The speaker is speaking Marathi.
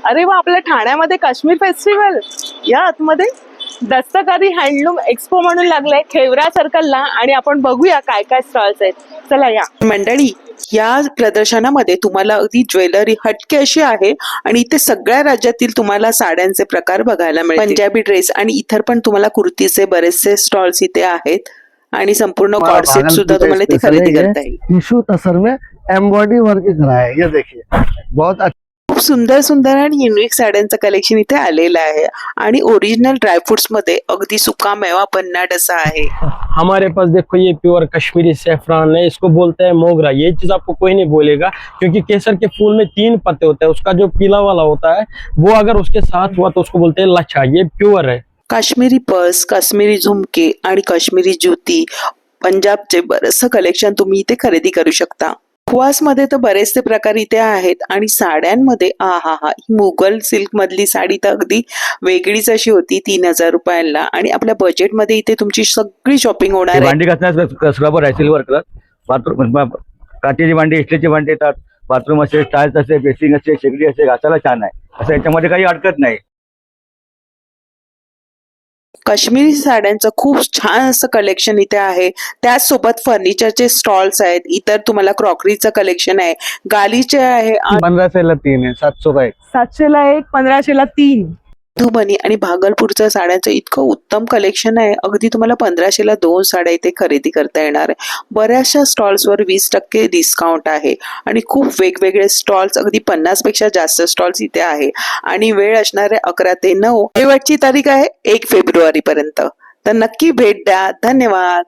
अरे वा, आपल्या ठाण्यामध्ये काश्मीर फेस्टिवल या आतमध्ये दस्तकारी हँडलूम एक्सपो म्हणून लागलाय खेवरा सर्कलला, आणि आपण बघूया काय काय स्टॉल्स आहेत. चला या मंडळी. या प्रदर्शनामध्ये तुम्हाला अगदी ज्वेलरी हटके अशी आहे, आणि इथे सगळ्या राज्यातील तुम्हाला साड्यांचे प्रकार बघायला मिळतील. पंजाबी ड्रेस आणि इतर पण तुम्हाला कुर्तीचे बरेचसे स्टॉल्स इथे आहेत, आणि संपूर्ण कॉर्सेट सुद्धा तुम्हाला इथे खरेदी करता येईल. टिश्यू तसर में एम्ब्रॉयडरी वर्क करा है, ये देखिए बहुत खूप सुंदर सुंदर आणि युनिक साड्यांचं कलेक्शन इथे आलेलं आहे, आणि ओरिजिनल ड्रायफ्रुट्स मध्ये अगदी सुका मेवा पन्नाट असा आहे. हमारे पास देखो ये प्योर कश्मीरी सैफरान है, इसको बोलते हैं मोगरा। ये चीज आपको कोई नहीं बोलेगा, क्योंकि केसर के फूल में 3 पत्ते होते हैं, उसका जो पीला वाला होता है वो अगर उसके साथ हुआ तो उसको बोलते हैं लच्छा। ये प्योर है। काश्मीरी पर्स, काश्मीरी झुमके आणि काश्मीरी ज्योती, पंजाबचे बरंचसं कलेक्शन तुम्ही इथे खरेदी करू शकता. उपवास मध्ये तर बरेचसे प्रकार इथे आहेत, आणि साड्यांमध्ये हा ही मुघल सिल्क मधली साडी तर अगदी वेगळीच अशी होती 3000 रुपयांना, आणि आपल्या बजेट मध्ये इथे तुमची सगळी शॉपिंग होणार आहे. भांडी घासण्यास स्क्रबर आहे, सिल्वर कलर. बाथरूम काचेची भांडी, स्टीलची भांडी येतात. बाथरूम असेल, टाईल्स असेल, बेसिंग असेल, शेगडी असेल, घासायला छान आहे. असं याच्यामध्ये काही अडकत नाही. काश्मीरी साड्यांचं खूप छान असं कलेक्शन इथे आहे. त्याचसोबत फर्निचरचे स्टॉल्स आहेत, इतर तुम्हाला क्रॉकरीचं कलेक्शन आहे, गालीचे आहे. 1500 ला 3 है, 700 का 1. 700 ला 1, 1500 ला 3. मधुबनी आणि भागलपूरचं साड्यांचं इतकं उत्तम कलेक्शन आहे, अगदी तुम्हाला 1500 ला 2 साड्या इथे खरेदी करता येणार आहे. बऱ्याचशा स्टॉल्सवर 20% डिस्काउंट आहे, आणि खूप वेगवेगळे स्टॉल्स, अगदी 50 पेक्षा जास्त स्टॉल्स इथे आहे, आणि वेळ असणार आहे 11 ते 9. शेवटची तारीख आहे 1 फेब्रुवारी पर्यंत. तर नक्की भेट द्या. धन्यवाद.